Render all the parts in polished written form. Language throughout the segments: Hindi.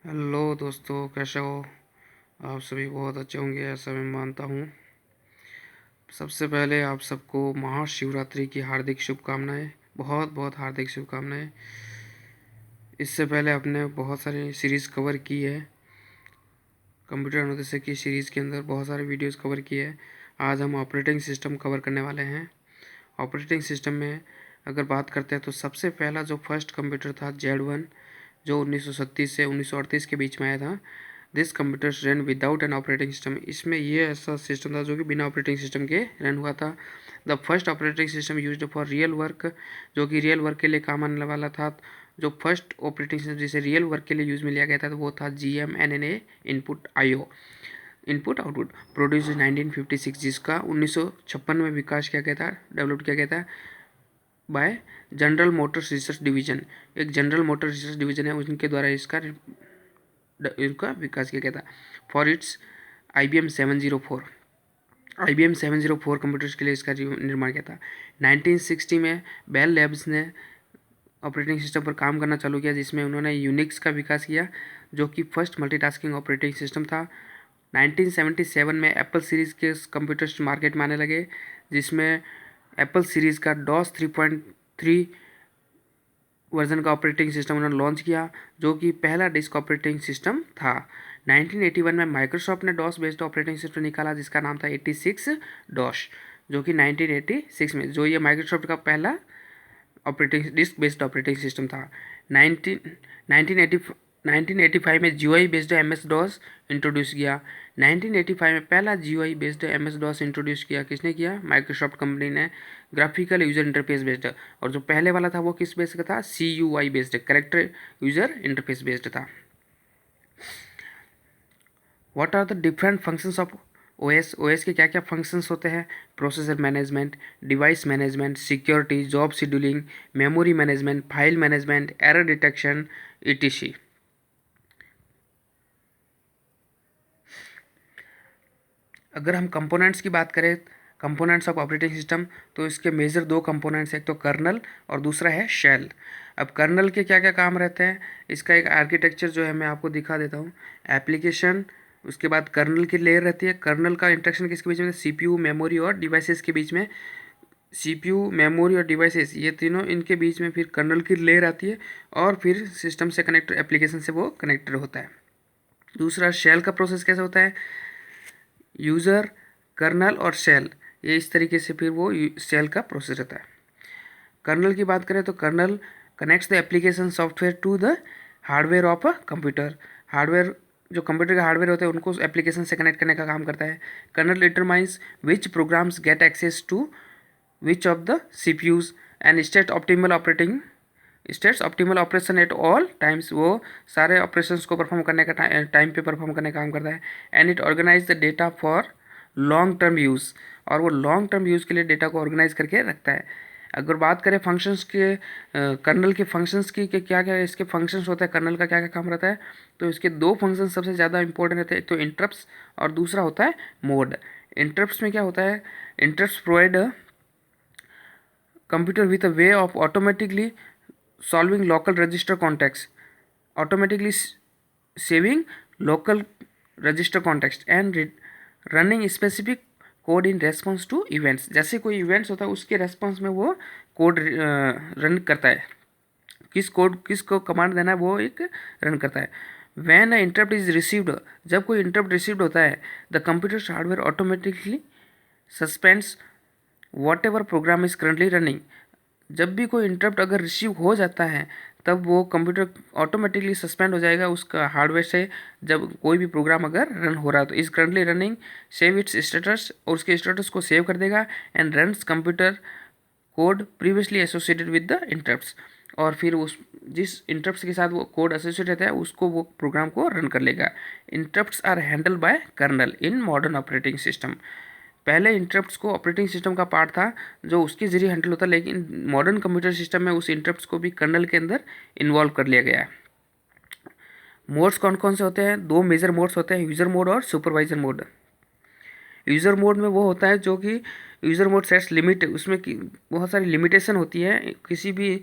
हेलो दोस्तों, कैसे हो? आप सभी बहुत अच्छे होंगे ऐसा मैं मानता हूँ। सबसे पहले आप सबको महाशिवरात्रि की हार्दिक शुभकामनाएं, बहुत बहुत हार्दिक शुभकामनाएं। इससे पहले आपने बहुत सारी सीरीज़ कवर की है। कंप्यूटर अनुदेशक की सीरीज़ के अंदर बहुत सारे वीडियोस कवर किए हैं। आज हम ऑपरेटिंग सिस्टम कवर करने वाले हैं। ऑपरेटिंग सिस्टम में अगर बात करते हैं तो सबसे पहला जो फर्स्ट कंप्यूटर था Z1, जो 1937 से 1938 के बीच में आया था। This computers run without an operating system. इसमें ये ऐसा सिस्टम था जो कि बिना ऑपरेटिंग सिस्टम के रन हुआ था। The first operating system used for real work, जो कि रियल वर्क के लिए काम आने वाला था। जो फर्स्ट ऑपरेटिंग सिस्टम जिसे रियल वर्क के लिए यूज़ में लिया गया था तो वो था GMNNA input IO, input output, produce 1956, जिसका 1956 में विकास किया गया था, डेवलप किया गया था bye general Motors research division. एक जनरल मोटर रिसर्च डिवीजन है, उनके द्वारा इसका विकास किया गया था। For its IBM 704, IBM 704 computers के लिए इसका निर्माण किया था। 1960 में बेल लैब्स ने ऑपरेटिंग सिस्टम पर काम करना चालू किया, जिसमें उन्होंने यूनिक्स का विकास किया, जो कि फर्स्ट मल्टीटास्किंग ऑपरेटिंग सिस्टम था। 1977 में एप्पल सीरीज़ के कंप्यूटर्स मार्केट में आने लगे, जिसमें एप्पल सीरीज़ का डॉस 3.3 वर्जन का ऑपरेटिंग सिस्टम उन्होंने लॉन्च किया, जो कि पहला डिस्क ऑपरेटिंग सिस्टम था। 1981 में माइक्रोसॉफ्ट ने डॉस बेस्ड ऑपरेटिंग सिस्टम निकाला, जिसका नाम था 86 डॉस, जो कि 1986 में, जो ये माइक्रोसॉफ्ट का पहला operating disk based operating system था। 1985 में GUI based MS DOS introduce किया। 1985 में पहला GUI based MS DOS introduce किया, किसने किया? माइक्रोसॉफ्ट कंपनी ने। ग्राफिकल यूजर इंटरफेस बेस्ड, और जो पहले वाला था वो किस बेस्ड का था? CUI based, character user interface based था। What are the different functions of OS के क्या क्या फंक्शंस होते हैं? Processor management, device management, security, job scheduling, memory management, file management, error detection, ETC। अगर हम कंपोनेंट्स की बात करें, कंपोनेंट्स ऑफ ऑपरेटिंग सिस्टम, तो इसके मेजर दो कंपोनेंट्स, एक तो कर्नल और दूसरा है शेल। अब कर्नल के क्या क्या काम रहते हैं, इसका एक आर्किटेक्चर जो है मैं आपको दिखा देता हूँ। एप्लीकेशन, उसके बाद कर्नल की लेयर रहती है। कर्नल का इंटरेक्शन किसके बीच में? CPU, मेमोरी और डिवाइसेस के बीच में। CPU, मेमोरी और डिवाइसेस, ये तीनों इनके बीच में फिर कर्नल की लेयर आती है, और फिर सिस्टम से कनेक्ट, एप्लीकेशन से वो कनेक्टेड होता है। दूसरा शेल का प्रोसेस कैसे होता है? यूज़र, कर्नल और शेल, ये इस तरीके से फिर वो शेल का प्रोसेस रहता है। कर्नल की बात करें तो kernel connects the application software to the hardware of a computer. Hardware, जो कंप्यूटर के हार्डवेयर होते हैं उनको एप्लीकेशन से कनेक्ट करने का काम करता है। Kernel determines which programs get access to which of the CPUs and states optimal operation at all times. वो सारे ऑपरेशंस को परफॉर्म करने का टाइम पे परफॉर्म करने का काम करता है। And it organize the data for long term use, और वो लॉन्ग टर्म यूज़ के लिए डेटा को ऑर्गेनाइज करके रखता है। अगर बात करें फंक्शंस के, कर्नल के फंक्शंस की, कि क्या क्या इसके फंक्शंस होते हैं, कर्नल का क्या क्या काम रहता है, तो इसके दो फंक्शन सबसे ज़्यादा इंपॉर्टेंट रहते हैं। एक तो इंटरप्ट्स और दूसरा होता है मोड। इंटरप्ट्स में क्या होता है? Interrupts provide computer with a way of automatically solving local register context, automatically saving local register context and running specific code in response to events. जैसे कोई इवेंट्स होता है उसके रेस्पॉन्स में वो कोड रन करता है। किसको कमांड देना है वो एक रन करता है। When a interrupt is received, जब कोई इंटरप्ट रिसीव्ड होता है, the computer hardware automatically suspends whatever program is currently running. जब भी कोई इंटरप्ट अगर रिसीव हो जाता है, तब वो कंप्यूटर ऑटोमेटिकली सस्पेंड हो जाएगा उसका हार्डवेयर से, जब कोई भी प्रोग्राम अगर रन हो रहा है तो। Is currently running, save it's status, और उसके स्टेटस को सेव कर देगा। And runs computer code previously associated with the interrupts, और फिर उस जिस इंटरप्ट्स के साथ वो कोड एसोसिएट रहता है उसको वो प्रोग्राम को रन कर लेगा। Interrupts are handle by kernel in modern operating system. पहले इंटरप्ट्स को ऑपरेटिंग सिस्टम का पार्ट था जो उसके जरिए हैंडल होता, लेकिन मॉडर्न कंप्यूटर सिस्टम में उस इंटरप्ट्स को भी कर्नल के अंदर इन्वॉल्व कर लिया गया है। मोड्स कौन कौन से होते हैं? दो मेजर मोड्स होते हैं, यूज़र मोड और सुपरवाइजर मोड। यूज़र मोड में वो होता है जो कि यूज़र मोड सेट्स लिमिट, उसमें बहुत सारी लिमिटेशन होती है किसी भी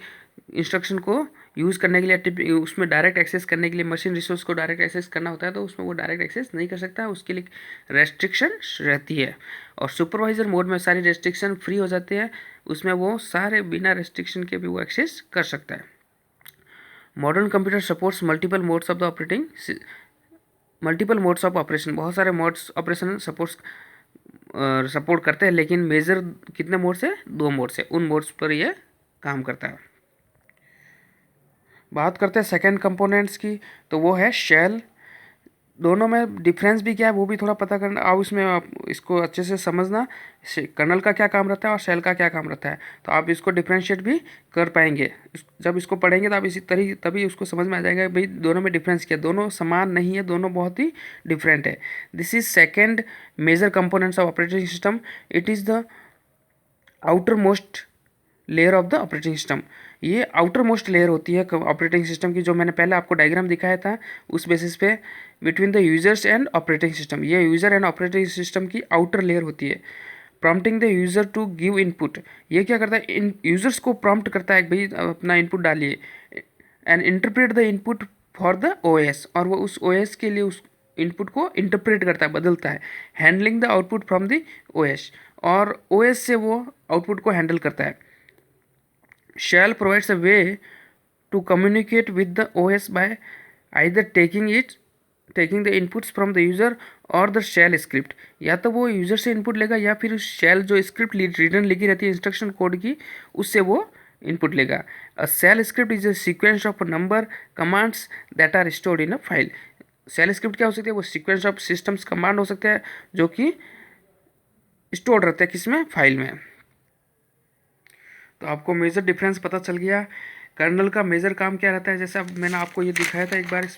इंस्ट्रक्शन को यूज़ करने के लिए, उसमें डायरेक्ट एक्सेस करने के लिए, मशीन रिसोर्स को डायरेक्ट एक्सेस करना होता है तो उसमें वो डायरेक्ट एक्सेस नहीं कर सकता है, उसके लिए रेस्ट्रिक्शन रहती है। और सुपरवाइजर मोड में सारी रेस्ट्रिक्शन फ्री हो जाती है, उसमें वो सारे बिना रेस्ट्रिक्शन के भी वो एक्सेस कर सकता है। Modern computer supports multiple modes of the operating, multiple modes of operation, बहुत सारे मोड्स ऑपरेशन सपोर्ट करते हैं, लेकिन मेजर कितने मोड्स है? 2 मोड्स है, उन मोड्स पर ये काम करता है। बात करते हैं सेकेंड कंपोनेंट्स की, तो वो है शेल। दोनों में डिफरेंस भी क्या है वो भी थोड़ा पता करना, आप इसमें आप इसको अच्छे से समझना, कर्नल का क्या काम रहता है और शेल का क्या काम रहता है, तो आप इसको डिफ्रेंशिएट भी कर पाएंगे। जब इसको पढ़ेंगे तो आप इसी तरह तभी उसको समझ में आ जाएगा भाई दोनों में डिफरेंस क्या है। दोनों समान नहीं है, दोनों बहुत ही डिफरेंट है। This is second major components of operating system. It is the outermost layer of the operating system. ये आउटर मोस्ट लेयर होती है ऑपरेटिंग सिस्टम की, जो मैंने पहले आपको डायग्राम दिखाया था उस बेसिस पे, between the users and operating system. ये यूजर एंड ऑपरेटिंग सिस्टम की आउटर लेयर होती है। Prompting the user to give input, ये क्या करता है? इन यूजर्स को प्रॉम्प्ट करता है भाई अपना इनपुट डालिए, and interpret the input for the OS, और वो उस ओएस के लिए उस इनपुट को इंटरप्रेट करता है, बदलता है। Handling the output from the OS, और ओएस से वो आउटपुट को हैंडल करता है। Shell provides a way to communicate with the OS by either taking the inputs from the user और द शेल स्क्रिप्ट। या तो वो यूज़र से इनपुट लेगा या फिर उस शेल जो स्क्रिप्ट रिटर्न लिखी रहती है इंस्ट्रक्शन कोड की, उससे वो इनपुट लेगा। A shell script is a sequence of number commands that are stored in a file. Shell script क्या हो सकती है? वो सीक्वेंस ऑफ सिस्टम्स कमांड हो सकते हैं जो कि स्टोर्ड रहते हैं किसमें? फाइल में। तो आपको मेजर डिफरेंस पता चल गया। कर्नल का मेजर काम क्या रहता है, जैसे अब मैंने आपको ये दिखाया था एक बार,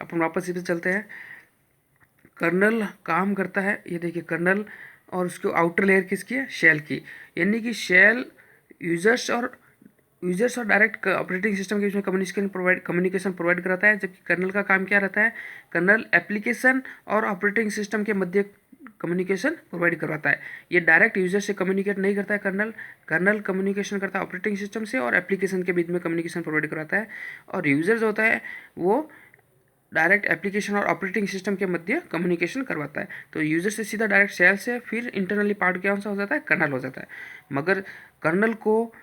अपन वापस इधर चलते हैं। कर्नल काम करता है, ये देखिए कर्नल, और उसको आउटर लेयर किसकी है? शेल की। यानी कि शेल यूजर्स और डायरेक्ट ऑपरेटिंग सिस्टम के बीच में कम्युनिकेशन प्रोवाइड कराता है, जबकि कर्नल का काम क्या रहता है? कर्नल एप्लीकेशन और ऑपरेटिंग सिस्टम के मध्य कम्युनिकेशन प्रोवाइड करवाता है। ये डायरेक्ट यूजर से कम्युनिकेट नहीं करता है कर्नल कम्युनिकेशन करता है ऑपरेटिंग सिस्टम से, और एप्लीकेशन के बीच में कम्युनिकेशन प्रोवाइड कराता है। और यूजर जो होता है वो डायरेक्ट एप्लीकेशन और ऑपरेटिंग सिस्टम के मध्य कम्युनिकेशन करवाता है। तो यूजर से सीधा डायरेक्ट शेल से, फिर इंटरनली पार्ट क्या हो जाता है? कर्नल हो जाता है। मगर कर्नल को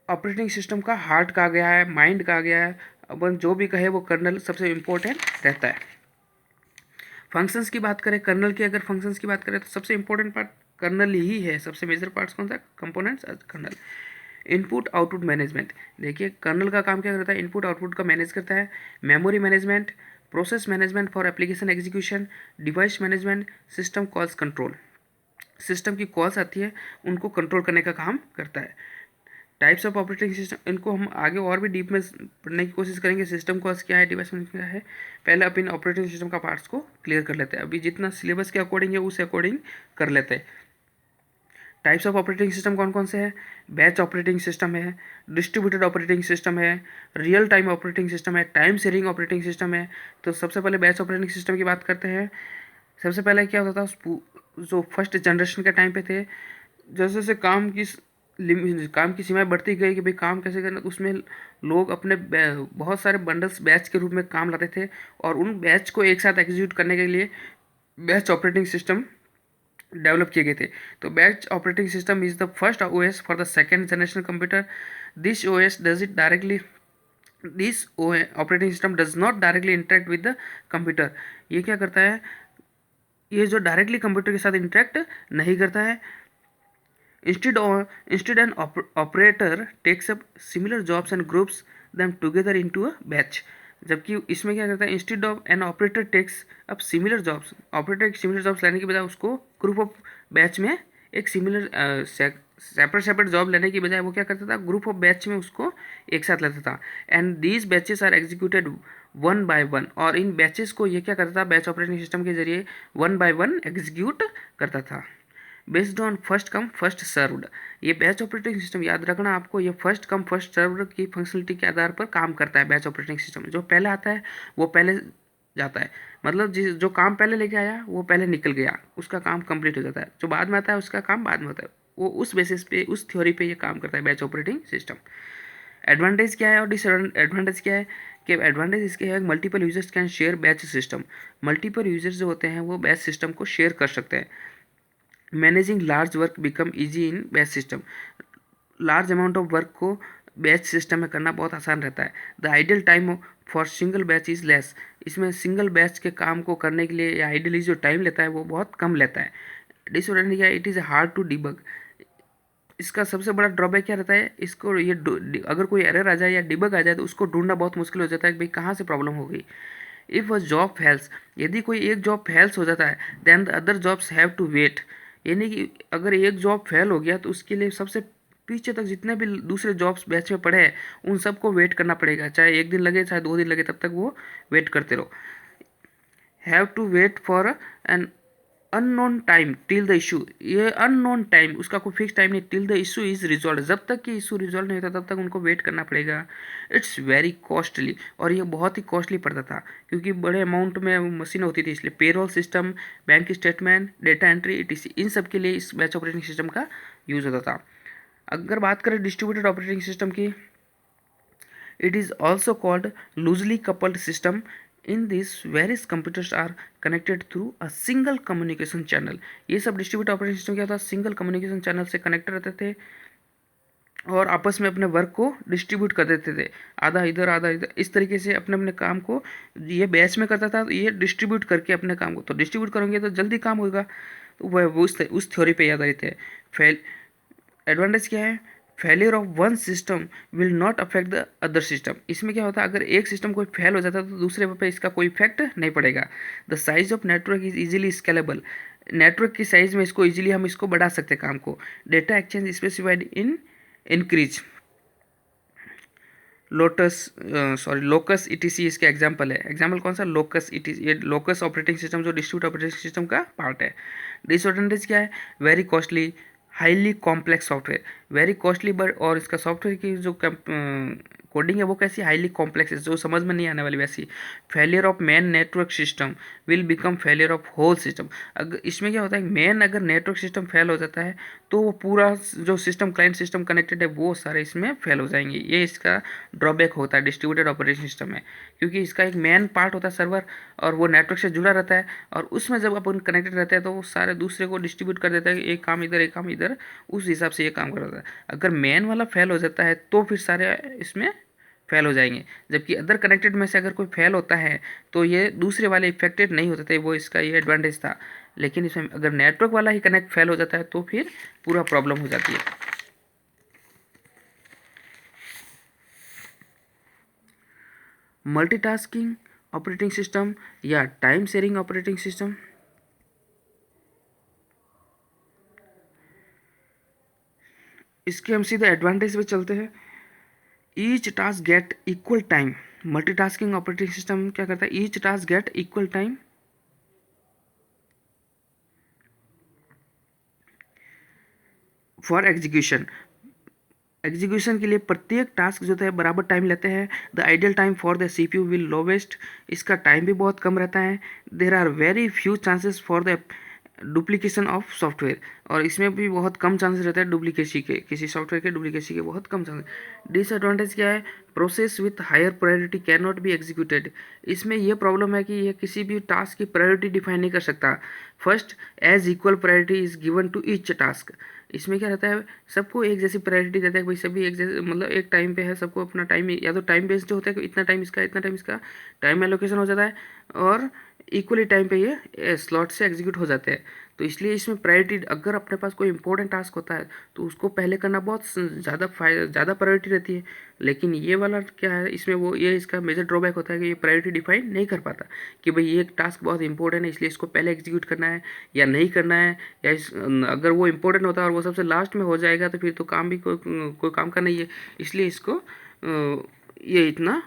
ऑपरेटिंग सिस्टम का हार्ट कहा गया है, माइंड कहा गया है, अपन जो भी कहे वो कर्नल सबसे इम्पोर्टेंट रहता है। फंक्शंस की बात करें, कर्नल की अगर फंक्शंस की बात करें तो सबसे इंपॉर्टेंट पार्ट कर्नल ही है। सबसे मेजर पार्ट्स कौन सा? Components kernel. Input output management, देखिए कर्नल का काम क्या करता है? इनपुट आउटपुट का मैनेज करता है। Memory management, process management for application execution, device management, system calls control, system की कॉल्स आती है उनको कंट्रोल करने का काम करता है। टाइप्स ऑफ ऑपरेटिंग सिस्टम, इनको हम आगे और भी डीप में पढ़ने की कोशिश करेंगे। सिस्टम कॉल्स क्या है, डिवाइस मैनेजमेंट क्या है, पहले अपन ऑपरेटिंग सिस्टम का पार्ट्स को क्लियर कर लेते हैं। अभी जितना सिलेबस के अकॉर्डिंग है उस अकॉर्डिंग कर लेते हैं। टाइप्स ऑफ ऑपरेटिंग सिस्टम कौन कौन से हैं? बैच ऑपरेटिंग सिस्टम है, डिस्ट्रीब्यूटेड ऑपरेटिंग सिस्टम है, रियल टाइम ऑपरेटिंग सिस्टम है, टाइम शेयरिंग ऑपरेटिंग सिस्टम है। तो सबसे पहले बैच ऑपरेटिंग सिस्टम की बात करते हैं। सबसे पहले क्या होता था, जो फर्स्ट जनरेशन के टाइम पे थे, जैसे जैसे काम की सीमाएं बढ़ती गई कि भाई काम कैसे करना, उसमें लोग अपने बहुत सारे बंडल्स बैच के रूप में काम लाते थे, और उन बैच को एक साथ एग्जीक्यूट करने के लिए बैच ऑपरेटिंग सिस्टम डेवलप किए गए थे। तो batch operating system is the first OS for the second generation computer. This OS does it directly, this operating system does not directly interact with the computer. ये क्या करता है? ये जो डायरेक्टली कंप्यूटर के साथ इंटरेक्ट नहीं करता है। Instead an operator takes up similar jobs and groups them together into a batch। जबकि इसमें क्या करता है? Instead of an operator takes up similar jobs, operator एक सिमिलर जॉब्स लेने के बजाय उसको ग्रुप ऑफ बैच में एक सिमिलर सेपरेट जॉब लेने की बजाय वो क्या करता था? ग्रुप ऑफ बैच में उसको एक साथ लेता था। And these batches are executed one by one, और इन बैचेस को ये क्या करता था? बैच ऑपरेटिंग सिस्टम के जरिए वन बाय वन एग्जीक्यूट करता था। Based on first come first served, ये बैच ऑपरेटिंग सिस्टम याद रखना आपको, ये फर्स्ट कम फर्स्ट सर्व्ड की फंक्शनलिटी के आधार पर काम करता है। बैच ऑपरेटिंग सिस्टम जो पहले आता है वो पहले जाता है, मतलब जो काम पहले लेके आया वो पहले निकल गया, उसका काम कंप्लीट हो जाता है। जो बाद में आता है उसका काम बाद में होता है। वो उस बेसिस पे, उस थ्योरी पे ये काम करता है बैच ऑपरेटिंग सिस्टम। एडवांटेज क्या है और डिसएडवांटेज क्या है कि एडवांटेज इसके है multiple users can share batch system. Multiple users जो होते हैं वो बैच सिस्टम को शेयर कर सकते हैं। Managing large work become easy in batch system. Large amount of work को बैच सिस्टम में करना बहुत आसान रहता है। The ideal time for single batch is less. इसमें सिंगल बैच के काम को करने के लिए या आइडियली जो टाइम लेता है वो बहुत कम लेता है। डिसएडवांटेज क्या है, it is hard to debug. इसका सबसे बड़ा ड्रॉबैक क्या रहता है, इसको ये अगर कोई एरर आ जाए या डिबग आ जाए तो उसको ढूंढना बहुत मुश्किल हो जाता है कि भाई कहाँ से प्रॉब्लम हो गई। इफ़ अ जॉब फेल्स, यदि कोई एक जॉब फेल्स हो जाता है then the other jobs have to wait. यानी कि अगर एक जॉब फेल हो गया तो उसके लिए सबसे पीछे तक जितने भी दूसरे जॉब्स बैच में पड़े हैं उन सबको वेट करना पड़ेगा, चाहे एक दिन लगे चाहे 2 दिन लगे, तब तक वो वेट करते रहो। Have to wait for an unknown time till the issue. ये अननोन टाइम, उसका कोई फिक्स टाइम नहीं, till the issue is resolve. जब तक कि इशू रिजॉल्व नहीं होता तब तक उनको वेट करना पड़ेगा। इट्स वेरी कॉस्टली, और ये बहुत ही कॉस्टली पड़ता था क्योंकि बड़े अमाउंट में मशीन होती थी, इसलिए payroll system, bank statement, data entry, etc इन सब के लिए इस बैच ऑपरेटिंग सिस्टम का यूज़ होता था। अगर बात करें डिस्ट्रीब्यूटेड ऑपरेटिंग सिस्टम की, it is also called loosely coupled system. In this, various computers are connected through a single communication channel. ये सब डिस्ट्रीब्यूटेड ऑपरेटिंग सिस्टम क्या था, सिंगल कम्युनिकेशन चैनल से कनेक्ट रहते थे और आपस में अपने वर्क को डिस्ट्रीब्यूट कर देते थे, आधा इधर आधा इधर, इस तरीके से अपने अपने काम को ये बैच में करता था, ये डिस्ट्रीब्यूट करके अपने काम को, तो डिस्ट्रीब्यूट करेंगे तो जल्दी काम होगा। तो वह उस थ्योरी पे याद आते हैं। फेल एडवांटेज क्या है, failure of one system will not affect the other system. इसमें क्या होता है, अगर एक सिस्टम कोई फेल हो जाता है तो दूसरे पे इसका कोई इफेक्ट नहीं पड़ेगा। The size of network is easily scalable. Network की साइज में इसको इजीली हम इसको बढ़ा सकते हैं काम को। Data exchange specified in increase. Locus etc इसका एग्जाम्पल है। एग्जाम्पल कौन सा, लोकस ईटीसी। ये लोकस ऑपरेटिंग सिस्टम जो डिस्ट्रीब्यूट ऑपरेटिंग सिस्टम का पार्ट है। डिसएडवांटेज क्या है, very costly, highly complex software, very costly, but और इसका सॉफ्टवेयर की जो कोडिंग है वो कैसी, हाईली कॉम्प्लेक्स है, जो समझ में नहीं आने वाली वैसी। Failure of main network system will become failure of whole system. अगर इसमें क्या होता है, मेन अगर नेटवर्क सिस्टम फेल हो जाता है तो वो पूरा जो सिस्टम, क्लाइंट सिस्टम कनेक्टेड है वो सारे इसमें फेल हो जाएंगे। ये इसका ड्रॉबैक होता है डिस्ट्रीब्यूटेड ऑपरेटिंग सिस्टम में, क्योंकि इसका एक मेन पार्ट होता है सर्वर और वो नेटवर्क से जुड़ा रहता है, और उसमें जब अपन कनेक्टेड रहते हैं तो वो सारे दूसरे को डिस्ट्रीब्यूट कर देता है, एक काम इधर एक काम इधर, उस हिसाब से ये काम कर रहा है। अगर मेन वाला फेल हो जाता है तो फिर सारे इसमें फेल हो जाएंगे, जबकि अदर कनेक्टेड में से अगर कोई फेल होता है तो ये दूसरे वाले इफेक्टेड नहीं होते थे, वो इसका ये एडवांटेज था। लेकिन इसमें अगर नेटवर्क वाला ही कनेक्ट फेल हो जाता है तो फिर पूरा प्रॉब्लम हो जाती है। मल्टीटास्किंग ऑपरेटिंग सिस्टम या टाइम शेयरिंग ऑपरेटिंग सिस्टम। इसके हम सीधे एडवांटेज पे चलते हैं। Each task get equal time. Multitasking operating system क्या करता है, each task get equal time for execution. Execution के लिए प्रत्येक टास्क जो है बराबर टाइम लेते हैं। The ideal time for the CPU will lowest. इसका टाइम भी बहुत कम रहता है। There are very few chances for the duplication of software, और इसमें भी बहुत कम चांसेस रहते हैं डुप्लीकेसी के, किसी सॉफ्टवेयर के डुप्लीकेसी के बहुत कम चांसेस। डिसएडवांटेज क्या है, process with higher priority can not be executed. इसमें यह प्रॉब्लम है कि यह किसी भी टास्क की प्रायोरिटी डिफाइन नहीं कर सकता। First, as equal priority is given to each task. इसमें क्या रहता है, सबको एक जैसी प्रायोरिटी देता है कि भाई सभी एक जैसे, मतलब एक टाइम पे है, सबको अपना टाइम, या तो टाइम बेस्ड जो होता है कि इतना टाइम इसका इतना टाइम इसका, टाइम एलोकेशन हो जाता है और इक्वली टाइम पे ये स्लॉट से एग्जीक्यूट हो जाते हैं। तो इसलिए इसमें प्रायोरिटी, अगर अपने पास कोई इंपॉर्टेंट टास्क होता है तो उसको पहले करना बहुत ज़्यादा प्रायोरिटी रहती है। लेकिन ये वाला क्या है, इसमें वो ये इसका मेजर ड्रॉबैक होता है कि ये प्रायोरिटी डिफाइन नहीं कर पाता कि भाई ये टास्क बहुत इंपॉर्टेंट है इसलिए इसको पहले एग्जीक्यूट करना है या नहीं करना है, या अगर वो इंपॉर्टेंट होता है और वो सबसे लास्ट में हो जाएगा तो फिर तो काम भी कोई काम का नहीं है, इसलिए इसको ये इतना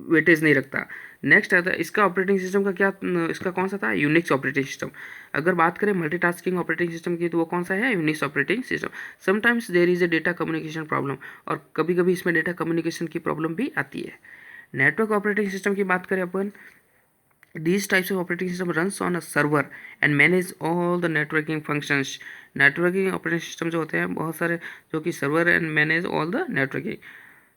वेटेज नहीं रखता। नेक्स्ट आता है इसका ऑपरेटिंग सिस्टम का क्या, इसका कौन सा था, यूनिक्स ऑपरेटिंग सिस्टम। अगर बात करें मल्टीटास्किंग ऑपरेटिंग सिस्टम की तो वो कौन सा है, Unix operating system. Sometimes there is a data communication problem, और कभी कभी इसमें डेटा कम्युनिकेशन की प्रॉब्लम भी आती है। नेटवर्क ऑपरेटिंग सिस्टम की बात करें अपन, these types of operating system runs on a server and manage all the networking functions। Networking operating system जो होते हैं बहुत सारे, जो कि server and manage all the networking.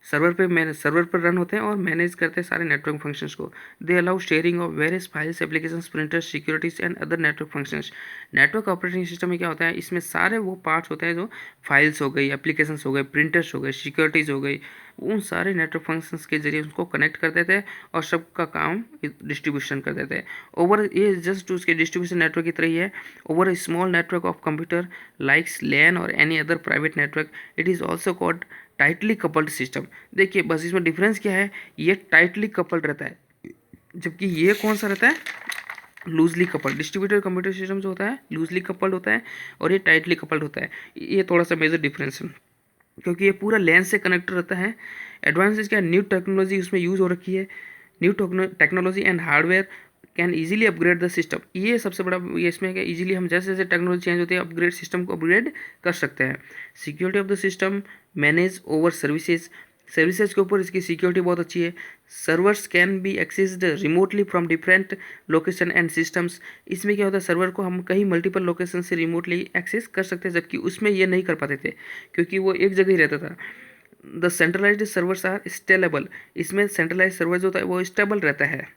Server पर रन होते हैं और मैनेज करते हैं सारे नेटवर्क फंक्शंस को। They allow sharing of various files, applications, printers, securities and other network functions. Network operating system में क्या होता है, इसमें सारे वो पार्ट्स होते हैं जो फाइल्स हो गई, एप्लीकेशंस हो गए, प्रिंटर्स हो गए, सिक्योरिटीज़ हो गई, उन सारे नेटवर्क फंक्शंस के जरिए उसको कनेक्ट कर देते हैं और सबका काम डिस्ट्रीब्यूशन कर देते हैं। ओवर ये जस्ट उसके डिस्ट्रीब्यूशन नेटवर्क की तरह ही है। Over a small network of computer likes LAN और any other private network, it is also called tightly coupled system. देखिए बस इसमें डिफरेंस क्या है, ये टाइटली कपल्ड रहता है, जबकि ये कौन सा रहता है, loosely coupled. Distributed computer system जो होता है लूजली कपल्ड होता है और ये टाइटली कपल्ड होता है। ये थोड़ा सा मेजर डिफरेंस है, क्योंकि ये पूरा लैन से कनेक्टेड रहता है। एडवांसेस क्या, न्यू टेक्नोलॉजी उसमें यूज़ हो रखी है। New technology and hardware can easily upgrade the system. ये सबसे बड़ा ये इसमें है कि इजीली हम जैसे जैसे टेक्नोलॉजी चेंज होती है अपग्रेड सिस्टम को अपग्रेड कर सकते हैं। Security of the system manage over services, services के ऊपर इसकी सिक्योरिटी बहुत अच्छी है। Servers can be accessed remotely from different location and systems. इसमें क्या होता है, सर्वर को हम कहीं मल्टीपल लोकेशन से रिमोटली एक्सेस कर सकते हैं, जबकि उसमें ये नहीं कर पाते थे क्योंकि वो एक जगह ही रहता था। द सेंट्रलाइज्ड सर्वर्स आर स्टेलेबल, इसमें सेंट्रलाइज सर्वर जो होता है वो स्टेबल रहता है।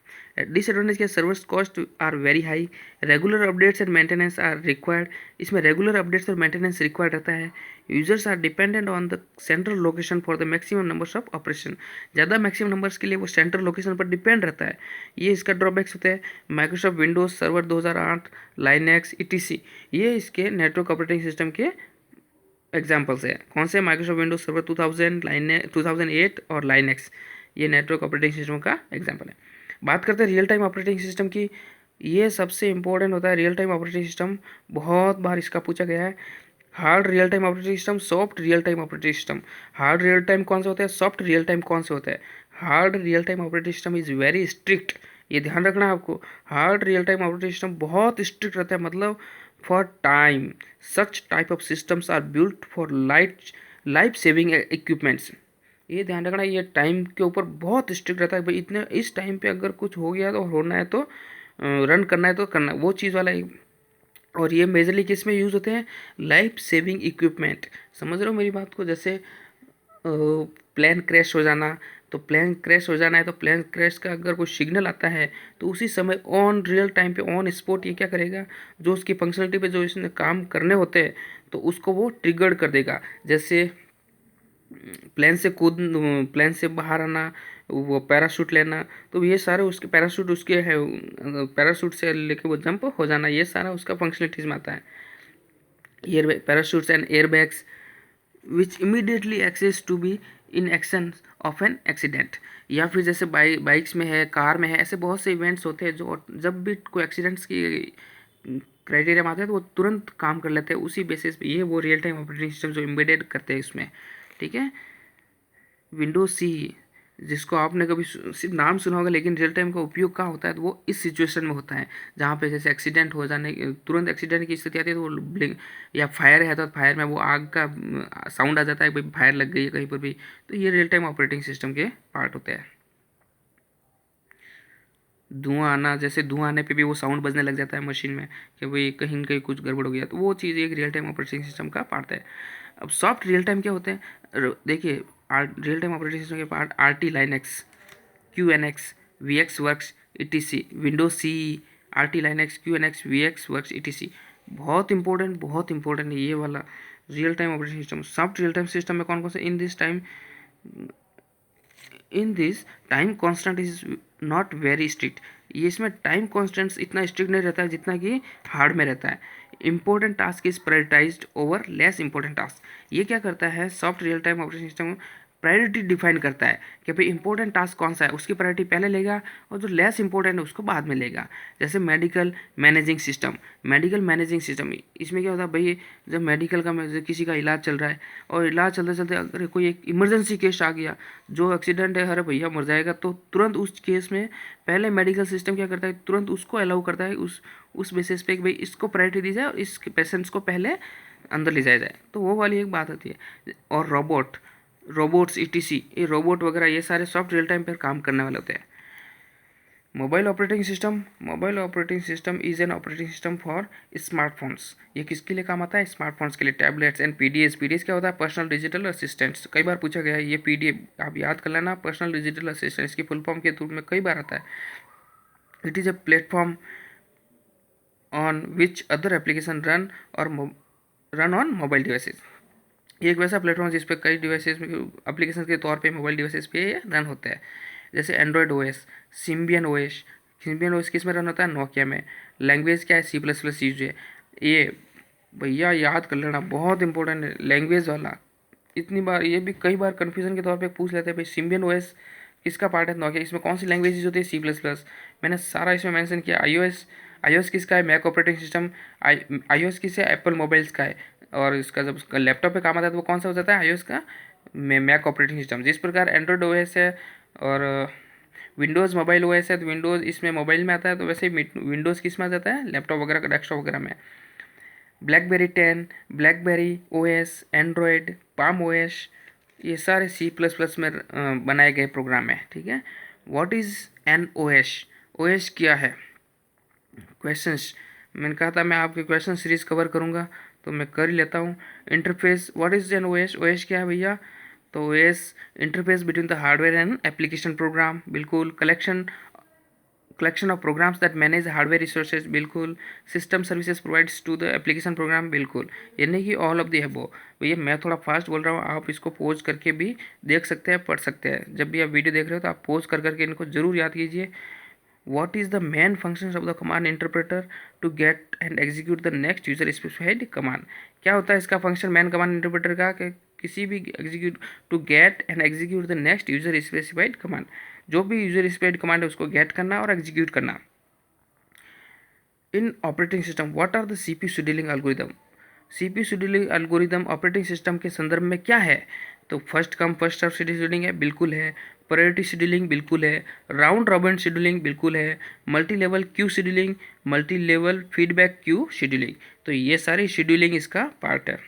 डिसएडवांटेज क्या, servers cost are very high, regular updates and maintenance are required, इसमें रेगुलर अपडेट्स और मेंटेनेंस रिक्वायर्ड रहता है। Users are dependent on the central location for the maximum numbers of operation, ज़्यादा मैक्सिमम नंबर्स के लिए वो सेंट्रल लोकेशन पर डिपेंड रहता है। ये इसका ड्रॉबैक्स होता है। Microsoft Windows server 2008, Linux etc, ये इसके नेटवर्क ऑपरेटिंग सिस्टम के एग्जाम्पल्स है। कौन से, माइक्रोसॉफ्ट विंडोज सर्वर 2000, 2008 और लाइनेक्स, ये नेटवर्क ऑपरेटिंग सिस्टम का एग्जाम्पल है। बात करते हैं रियल टाइम ऑपरेटिंग सिस्टम की। ये सबसे इंपॉर्टेंट होता है रियल टाइम ऑपरेटिंग सिस्टम, बहुत बार इसका पूछा गया है। Hard real time operating system, soft real time operating system. Hard real time कौन सा होता है, सॉफ्ट रियल टाइम कौन से होता है। Hard real time operating system is very strict, ये ध्यान रखना है आपको। Hard real time operating system बहुत स्ट्रिक्ट रहता है, मतलब for time. Such type of systems are built for life saving equipments. ये ध्यान रखना, ये टाइम के ऊपर बहुत स्ट्रिक्ट रहता है भाई, इतने इस टाइम पे अगर कुछ हो गया तो होना है तो रन करना है तो करना, वो चीज़ वाला है। और ये मेजरली किस में यूज़ होते हैं, लाइफ सेविंग इक्विपमेंट। समझ रहे हो मेरी बात को, जैसे प्लेन क्रैश हो जाना, तो प्लेन क्रैश हो जाना है तो प्लेन क्रैश का अगर कोई सिग्नल आता है तो उसी समय ऑन रियल टाइम पे ऑन स्पॉट ये क्या करेगा, जो उसकी फंक्शनलिटी पे जो इसने काम करने होते हैं तो उसको वो ट्रिगर्ड कर देगा। जैसे प्लेन से बाहर आना, वो पैराशूट लेना, तो ये सारे उसके पैराशूट उसके है, पैराशूट से लेके वो जंप हो जाना, ये सारा उसका फंक्शनलिटीज में आता है। Air parachutes and airbags which immediately access to be in action of an accident. या फिर जैसे बाइक्स में है, कार में है, ऐसे बहुत से इवेंट्स होते हैं जो जब भी कोई एक्सीडेंट्स की क्राइटेरिया में आते हैं तो वो तुरंत काम कर लेते हैं उसी बेसिस पे। ये वो रियल टाइम ऑपरेटिंग सिस्टम जो एम्बेडेड करते हैं इसमें, ठीक है। विंडोज सी, जिसको आपने कभी सिर्फ नाम सुना होगा, लेकिन रियल टाइम का उपयोग कहाँ होता है, तो वो इस सिचुएशन में होता है जहाँ पे जैसे एक्सीडेंट हो जाने, तुरंत एक्सीडेंट की स्थिति आती है तो वो ब्लिंक, या फायर है तो फायर में वो आग का साउंड आ जाता है, भाई फायर लग गई है कहीं पर भी, तो ये रियल टाइम ऑपरेटिंग सिस्टम के पार्ट होते हैं। धुआं आना, जैसे धुआं आने पे भी वो साउंड बजने लग जाता है मशीन में कि भाई कहीं न कहीं कुछ गड़बड़ हो गया, तो वो चीज़ एक रियल टाइम ऑपरेटिंग सिस्टम का पार्ट है। अब सॉफ्ट रियल टाइम क्या होते हैं, देखिए रियल टाइम ऑपरेटिंग सिस्टम के part RT Linux, QNX, VX works ETC, Windows CE, RT Linux, QNX, VX works ETC। बहुत इंपॉर्टेंट है ये वाला real time operating system. Soft real time system में कौन कौन से, in this time constant is not very strict. ये इसमें टाइम कॉन्स्टेंट्स इतना स्ट्रिक्ट नहीं रहता है जितना कि हार्ड में रहता है। Important task is prioritised over less important task. ये क्या करता है, soft real time operating system priority define करता है कि भाई इंपॉर्टेंट टास्क कौन सा है उसकी प्रायोरिटी पहले लेगा और जो लेस इंपॉर्टेंट है उसको बाद में लेगा। जैसे मेडिकल मैनेजिंग सिस्टम, इसमें क्या होता है भाई, जब मेडिकल का किसी का इलाज चल रहा है और इलाज चलते चलते अगर कोई एक इमरजेंसी केस आ गया, जो एक्सीडेंट है, अरे भैया मर जाएगा, तो तुरंत उस केस में पहले मेडिकल सिस्टम क्या करता है, तुरंत उसको अलाउ करता है उस बेसिस पे कि भाई इसको प्रायोरिटी दी जाए और इस पेशेंट्स को पहले अंदर ले जाया जाए, तो वो वाली एक बात होती है। और रोबोट्स ETC, ये रोबोट वगैरह ये सारे सॉफ्ट रियल टाइम पर काम करने वाले होते हैं। Mobile operating system is an operating system for smartphones. ये किसके लिए काम आता है? स्मार्टफोन्स के लिए। टैबलेट्स एंड पीडीएस क्या होता है? Personal digital assistants. कई बार पूछा गया है ये पीडीएफ, आप याद कर लेना। पर्सनल डिजिटल असिस्टेंट्स की फुल फॉर्म के रूप में कई बार आता है। It is a platform on which other application run on mobile devices. ये एक वैसा प्लेटफॉर्म जिस पे कई डिवाइसेस एप्लीकेशन के तौर पे मोबाइल डिवाइसेस पे ये रन होता है। जैसे एंड्रॉयड ओएस, सिम्बियन ओएस किस में रन होता है? नोकिया में। लैंग्वेज क्या है? C++ यूज है। ये भैया याद कर लेना, बहुत इंपॉर्टेंट है लैंग्वेज वाला। इतनी बार ये भी कई बार कन्फ्यूजन के तौर पे पूछ लेते हैं भाई सिम्बियन ओएस किसका पार्ट है? नोकिया। इसमें कौन सी लैंग्वेज यूज होती है? C++। मैंने सारा इसमें मेंशन किया। iOS किसका है? Mac operating system. iOS किस है? एप्पल मोबाइल्स का है। और इसका जब लैपटॉप पे काम आता है तो वो कौन सा हो जाता है? iOS का मैक ऑपरेटिंग सिस्टम। जिस प्रकार एंड्रॉयड ओएस है और विंडोज़ मोबाइल ओएस है, तो विंडोज़ इसमें मोबाइल में आता है, तो वैसे ही विंडोज़ किस में आ जाता है? लैपटॉप वगैरह का, डेस्कटॉप वगैरह में। Blackberry 10, blackberry OS, Android, palm OS, ये सारे C++ में बनाए गए प्रोग्राम है। ठीक है। What is an OS? OS क्या है? क्वेश्चंस, मैंने कहा था मैं आपके क्वेश्चन सीरीज कवर करूंगा, तो मैं कर ही लेता हूँ। Interface, what is an OS? OS क्या है भैया? तो OS interface between the hardware and application program, बिल्कुल। Collection of programs that manage hardware resources, बिल्कुल। System services provides to the application program, बिल्कुल। यानी कि ऑल ऑफ द अबव। भैया मैं थोड़ा फास्ट बोल रहा हूँ, आप इसको पोज करके भी देख सकते हैं, पढ़ सकते हैं। जब भी आप वीडियो देख रहे हो तो आप पोज कर करके इनको जरूर याद कीजिए। What is the main functions of the command interpreter to get and execute the next user specified command? क्या होता है इसका फंक्शन मैन कमांड इंटरप्रेटर का? कि किसी भी execute to get and execute the next user specified command. जो भी यूजर स्पेसिफाइड कमांड है उसको गेट करना और एग्जीक्यूट करना। In operating system what are the CPU scheduling algorithm? CPU scheduling algorithm operating system के संदर्भ में क्या है? तो first come first serve scheduling है, बिल्कुल है। प्रायोरिटी शेड्यूलिंग, बिल्कुल है। राउंड रॉबिन शेड्यूलिंग, बिल्कुल है। Multi level queue scheduling, multi level feedback queue scheduling, तो ये सारी शेड्यूलिंग इसका पार्ट है।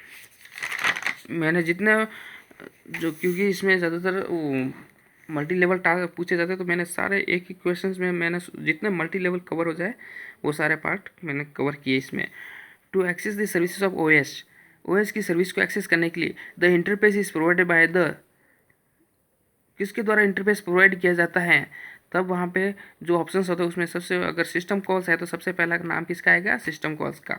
मैंने जितने जो, क्योंकि इसमें ज़्यादातर मल्टी लेवल टास्क पूछे जाते हैं, तो मैंने सारे एक ही क्वेश्चंस में मैंने जितने मल्टी लेवल कवर हो जाए वो सारे पार्ट मैंने कवर किए इसमें। To access the services of OS की सर्विस को एक्सेस करने के लिए the interface is provided by the, किसके द्वारा इंटरफेस प्रोवाइड किया जाता है? तब वहाँ पे जो ऑप्शंस होते हैं उसमें सबसे, अगर सिस्टम कॉल्स है तो सबसे पहला नाम किसका आएगा? सिस्टम कॉल्स का।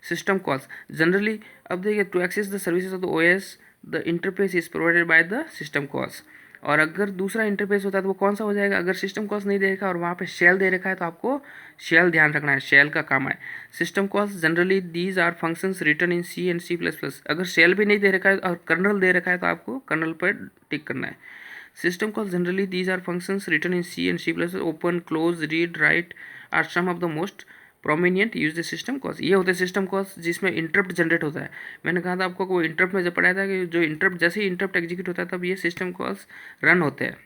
सिस्टम कॉल्स जनरली, अब देखिए, to access the services of the OS the interface is provided by the system calls. और अगर दूसरा इंटरफेस होता है तो वो कौन सा हो जाएगा? अगर सिस्टम कॉल्स नहीं दे रखा है और वहाँ पे शेल दे रखा है तो आपको शेल ध्यान रखना है, शेल का काम है। System calls generally these are functions return in C and C++। अगर शेल भी नहीं दे रखा है और कर्नल दे रखा है तो आपको कर्नल पर टिक करना है। System calls generally these are functions written in C and C++. Open, close, read, write are some of the most prominent use the system calls. ये होते हैं सिस्टम कॉल्स जिसमें इंटरप्ट जनरेट होता है। मैंने कहा था आपको, वो इंटरप्ट में जब पढ़ाया था कि जो इंटरप्ट, जैसे ही इंटरप्ट एग्जीक्यूट होता है तब ये सिस्टम कॉल्स रन होते हैं।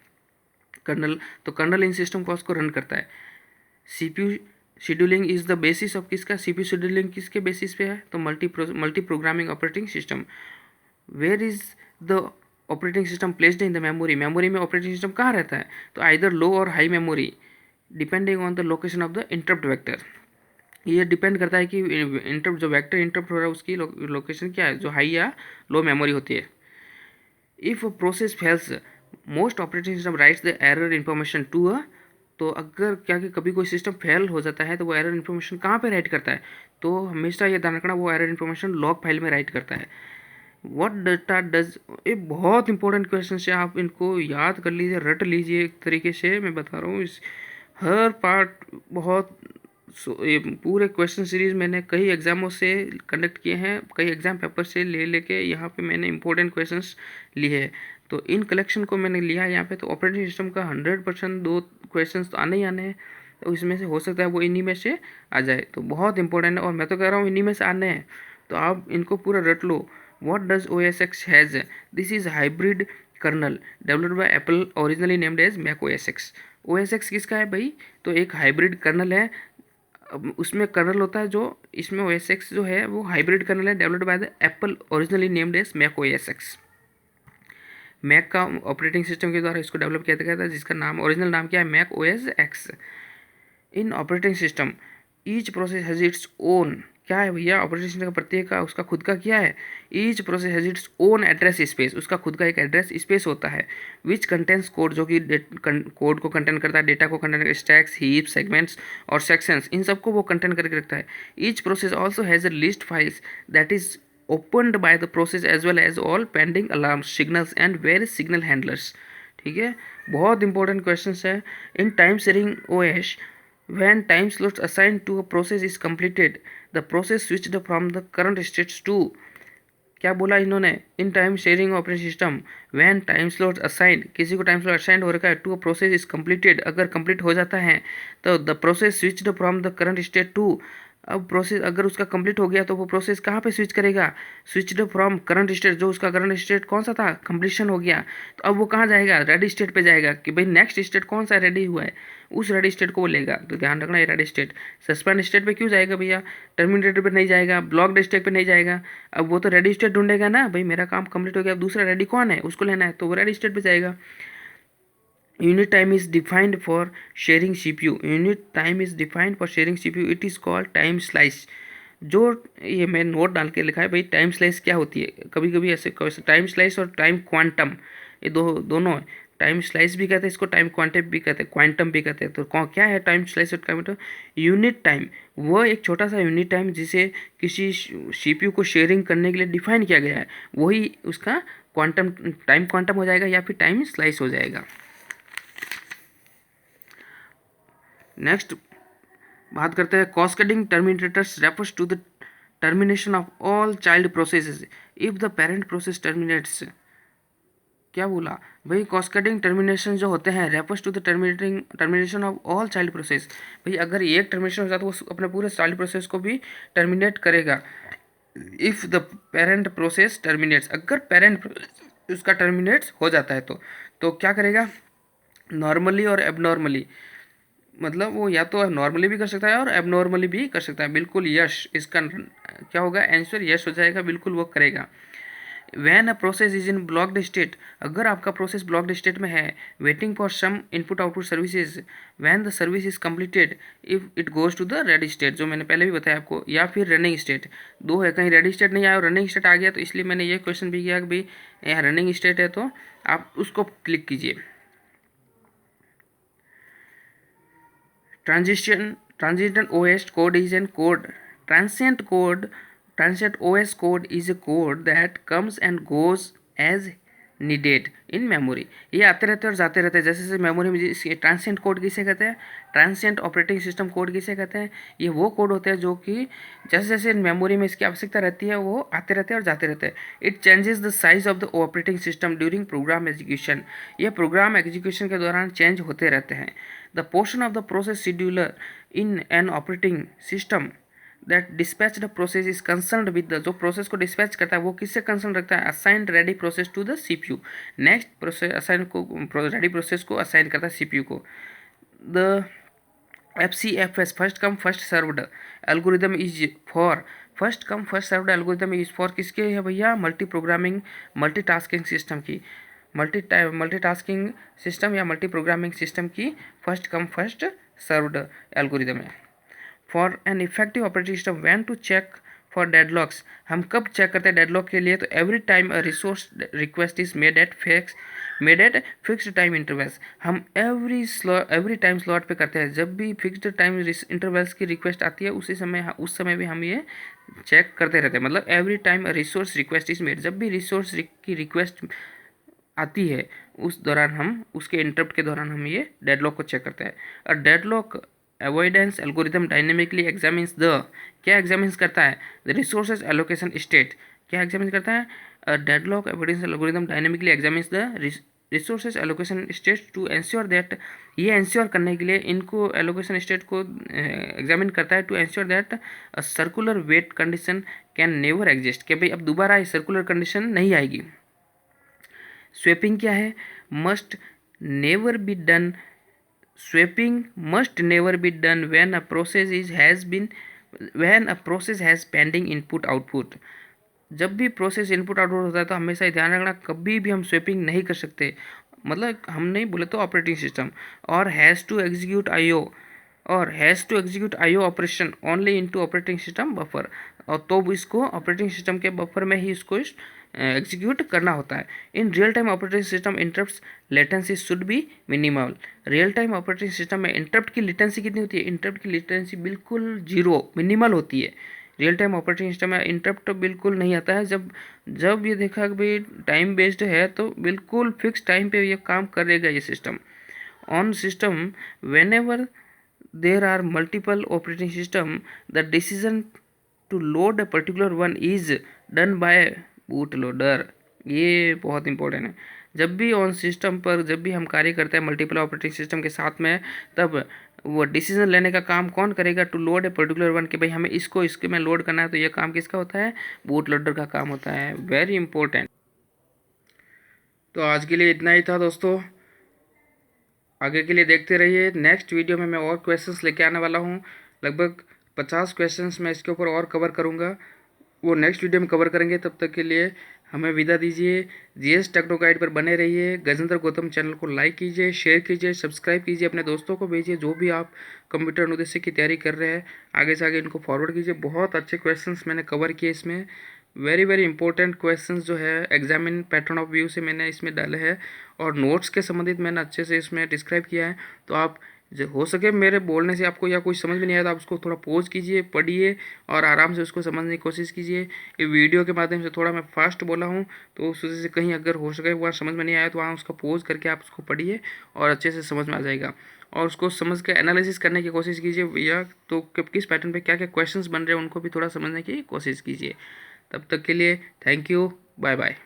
कर्नल, तो कर्नल इन सिस्टम कॉल्स को रन करता है। CPU scheduling is the basis of किसका? CPU शेड्यूलिंग किसके बेसिस पे है? तो multi programming operating system. Where is the operating system placed in the memory? Memory में ऑपरेटिंग सिस्टम कहाँ रहता है? तो आइदर लो और high memory, depending on the location of the interrupt vector. ये डिपेंड करता है कि इंटरप्ट, जो वेक्टर इंटरप्ट हो रहा है उसकी लोकेशन क्या है, जो हाई या लो मेमोरी होती है। If process fails most operating system writes the error information to a, तो अगर क्या कि कभी कोई सिस्टम फेल हो जाता है तो वो एरर इन्फॉर्मेशन कहाँ पे राइट करता है? तो हमेशा ये ध्यान रखना, वो एरर इन्फॉर्मेशन लॉग फाइल में राइट करता है। व्हाट डाटा डज, ये बहुत इंपॉर्टेंट क्वेश्चन है, आप इनको याद कर लीजिए, रट लीजिए। एक तरीके से मैं बता रहा हूँ, इस हर पार्ट बहुत, ये पूरे क्वेश्चन सीरीज मैंने कई एग्जामों से कंडक्ट किए हैं, कई एग्जाम पेपर से ले लेके यहाँ पे मैंने इंपॉर्टेंट क्वेश्चंस लिए हैं। तो इन कलेक्शन को मैंने लिया है यहाँ पे। तो ऑपरेटिंग सिस्टम का 100% दो क्वेश्चन तो आने ही आने हैं, तो इसमें से हो सकता है वो इन्हीं में से आ जाए। तो बहुत इंपॉर्टेंट है, और मैं तो कह रहा हूँ इन्हीं में से आने हैं, तो आप इनको पूरा रट लो। What does OS X has? This is hybrid kernel developed by Apple, originally named as Mac OS X. OS X किसका है भाई? तो एक हाइब्रिड कर्नल है। अब उसमें कर्नल होता है जो, इसमें OS X जो है वो हाइब्रिड कर्नल है, developed by the Apple, originally named as Mac OS X। Mac का ऑपरेटिंग सिस्टम के द्वारा इसको डेवलप किया गया था, जिसका नाम, ओरिजिनल नाम क्या है? Mac OS X। In operating system each process has its own, क्या है भैया, ऑपरेटिंग सिस्टम का प्रत्येक का उसका खुद का क्या है, each process has its own address space, उसका खुद का एक एड्रेस स्पेस होता है, विच कंटेंट्स कोड, जो कि कोड को कंटेंट करता है, डेटा को कंटेंट करता है, स्टैक्स, हीप, सेगमेंट्स और सेक्शंस, इन सबको वो कंटेंट करके रखता है। Each process also has a list files that is opened by the process as well as all pending alarms, signals and various signal handlers. ठीक है, बहुत इंपॉर्टेंट क्वेश्चन है। In time sharing OS, when time slots assigned to a process is completed, the process switched from the current states to, क्या बोला इन्होंने, in time sharing operating system when time slot assigned, किसी को टाइम स्लॉट असाइंड हो रखा है, to a process is completed, अगर कंप्लीट हो जाता है तो the process switched from the current state to, अब प्रोसेस अगर उसका कंप्लीट हो गया तो वो प्रोसेस कहाँ पे स्विच करेगा, स्विच्ड फ्रॉम करंट स्टेट, जो उसका करंट स्टेट कौन सा था, कंप्लीशन हो गया, तो अब वो कहाँ जाएगा, रेडी स्टेट पे जाएगा, कि भाई नेक्स्ट स्टेट कौन सा रेडी हुआ है, उस रेडी स्टेट को वो लेगा। तो ध्यान रखना, ये रेडी स्टेट सस्पेंड स्टेट पे क्यों जाएगा भैया, टर्मिनेटेड पे नहीं जाएगा, ब्लॉक्ड स्टेट पे नहीं जाएगा, अब वो तो रेडी स्टेट ढूंढेगा ना, भाई मेरा काम कंप्लीट हो गया, अब दूसरा रेडी कौन है उसको लेना है, तो वो रेडी स्टेट पे जाएगा। Unit time is defined for sharing CPU. Unit time is defined for sharing CPU. It is called time slice. जो ये मैं नोट डाल के लिखा है भाई, टाइम स्लाइस क्या होती है, कभी कभी ऐसे टाइम स्लाइस और टाइम क्वांटम, ये दोनों है। टाइम स्लाइस भी कहते हैं इसको, टाइम क्वांटम भी कहते हैं, क्वांटम भी कहते हैं। तो कौन क्या है टाइम स्लाइस और क्वांटम, यूनिट टाइम वो एक छोटा सा यूनिट टाइम जिसे किसी सीपीयू को शेयरिंग करने के लिए डिफाइन किया गया है, वही उसका क्वांटम, टाइम क्वांटम हो जाएगा या फिर टाइम स्लाइस हो जाएगा। नेक्स्ट बात करते हैं, cascading terminators refers to the termination of all child processes if the parent process terminates, क्या बोला भाई, कॉस्केडिंग टर्मिनेशन जो होते हैं refers to the termination of all child process, भाई अगर एक टर्मिनेशन हो जाता है तो वो अपने पूरे चाइल्ड प्रोसेस को भी टर्मिनेट करेगा। If the parent process terminates, अगर पेरेंट उसका टर्मिनेट्स हो जाता है तो क्या करेगा, नॉर्मली और एबनॉर्मली, मतलब वो या तो नॉर्मली भी कर सकता है और एबनॉर्मली भी कर सकता है। बिल्कुल यश, इसका क्या होगा, आंसर यश हो जाएगा, बिल्कुल वो करेगा। When a process is in blocked state, अगर आपका प्रोसेस ब्लॉक्ड स्टेट में है, waiting for some input output services, when the service is completed if it goes to the ready state, जो मैंने पहले भी बताया आपको, या फिर रनिंग स्टेट, दो है, कहीं रेडी स्टेट नहीं आया और रनिंग स्टेट आ गया, तो इसलिए मैंने ये क्वेश्चन भी किया कि भाई यहाँ रनिंग स्टेट है तो आप उसको क्लिक कीजिए। Transient OS code is a code. Transient OS code is a code that comes and goes as needed in memory. ये आते रहते हैं और जाते रहते हैं, जैसे जैसे मेमोरी में। ट्रांसिएंट कोड किसे कहते हैं, ट्रांसिएंट ऑपरेटिंग सिस्टम कोड किसे कहते हैं, ये वो कोड होते हैं जो कि जैसे जैसे मेमोरी में इसकी आवश्यकता रहती है वो आते रहते हैं और जाते रहते हैं। It changes the size of the operating system during program execution, ये प्रोग्राम एग्जीक्यूशन के दौरान चेंज होते रहते हैं। The portion of the process scheduler in an operating system that dispatch the process is concerned with the, जो प्रोसेस को डिस्पैच करता है वो किससे कंसर्न रखता है, assigned ready process to the CPU, next process assign को रेडी प्रोसेस को असाइन करता है सीपीयू को। The FCFS first come first served algorithm is for, first come first served algorithm is for किसके है भैया, मल्टी प्रोग्रामिंग मल्टीटास्किंग सिस्टम की, मल्टीटास्किंग सिस्टम या मल्टी प्रोग्रामिंग सिस्टम की first come first served algorithm है। For an effective operating system when to check for deadlocks, हम कब चेक करते हैं डेडलॉक के लिए, तो every time a resource request is made at fixed time intervals, हम एवरी टाइम स्लॉट पे करते हैं, जब भी फिक्स्ड टाइम इंटरवल्स की रिक्वेस्ट आती है उस समय भी हम ये चेक करते रहते हैं। मतलब every time a resource request is made, जब भी रिसोर्स की रिक्वेस्ट आती है उस दौरान हम उसके इंटरप्ट के दौरान हम ये डेडलॉक को चेक करते हैं। और deadlock avoidance algorithm dynamically examines the, क्या एग्जामिन्स करता है, द रिसोर्सेज एलोकेशन स्टेट, क्या एग्जामिन करता है, deadlock avoidance algorithm dynamically examines the resources allocation state to ensure that, ये एंश्योर करने के लिए इनको एलोकेशन स्टेट को एग्जामिन करता है, to ensure that a circular wait condition can never exist, कि भाई अब दोबारा ये सर्कुलर कंडीशन नहीं आएगी। स्वेपिंग क्या है, must never be done, swapping must never be done when a process has pending input output, जब भी प्रोसेस इनपुट आउटपुट होता है तो हमेशा ही ध्यान रखना कभी भी हम स्वेपिंग नहीं कर सकते, मतलब हम नहीं बोले तो ऑपरेटिंग सिस्टम। और हैज़ टू एग्जीक्यूट IO, और has to execute IO operation only into operating system buffer, और तो इसको ऑपरेटिंग सिस्टम के बफर में ही इसको एग्जीक्यूट करना होता है। In real time operating system interrupts latency should be minimal. Real time operating system में इंटरप्ट की लेटेंसी कितनी होती है? इंटरप्ट की लेटेंसी बिल्कुल जीरो, मिनिमल होती है। रियल टाइम ऑपरेटिंग सिस्टम में इंटरप्ट बिल्कुल नहीं आता है। जब जब ये देखा कि भाई टाइम बेस्ड है तो बिल्कुल फिक्स टाइम पे ये काम करेगा ये system. On system whenever there are multiple operating system, the decision to load a particular one is done by bootloader। ये बहुत इंपॉर्टेंट है। जब भी ऑन सिस्टम पर जब भी हम कार्य करते हैं मल्टीपल ऑपरेटिंग सिस्टम के साथ में, तब वो डिसीजन लेने का काम कौन करेगा? To load a particular one, कि भाई हमें इसको इसके में लोड करना है, तो ये काम किसका होता है? बूट लोडर का काम होता है। Very important. तो आज के लिए इतना ही था दोस्तों, आगे के लिए देखते रहिए। नेक्स्ट वीडियो में मैं और क्वेश्चंस लेके आने वाला हूँ। लगभग 50 क्वेश्चंस मैं इसके ऊपर और कवर करूँगा, वो नेक्स्ट वीडियो में कवर करेंगे। तब तक के लिए हमें विदा दीजिए। GS टेक्नो गाइड पर बने रहिए। गजेंद्र गौतम चैनल को लाइक कीजिए, शेयर कीजिए, सब्सक्राइब कीजिए, अपने दोस्तों को भेजिए जो भी आप कंप्यूटर अनुदेश की तैयारी कर रहे हैं, आगे से आगे इनको फॉरवर्ड कीजिए। बहुत अच्छे क्वेश्चंस मैंने कवर किए इसमें, वेरी वेरी इंपॉर्टेंट क्वेश्चंस जो है एग्जामिन पैटर्न ऑफ व्यू से मैंने इसमें डाले हैं, और नोट्स के संबंधित मैंने अच्छे से इसमें डिस्क्राइब किया है। तो आप जो हो सके मेरे बोलने से आपको या कुछ समझ में नहीं आया तो आप उसको थोड़ा पॉज कीजिए, पढ़िए और आराम से उसको समझने की कोशिश कीजिए। ये वीडियो के माध्यम से थोड़ा मैं फास्ट बोला हूँ, तो उस वजह से कहीं अगर हो सके वहाँ समझ में नहीं आया तो वहाँ उसका पॉज करके आप उसको पढ़िए और अच्छे से समझ में आ जाएगा। और उसको समझ के एनालिसिस करने की कोशिश कीजिए भैया, तो किस पैटर्न पे क्या क्या क्वेश्चंस बन रहे हैं उनको भी थोड़ा समझने की कोशिश कीजिए। तब तक के लिए थैंक यू, बाय बाय।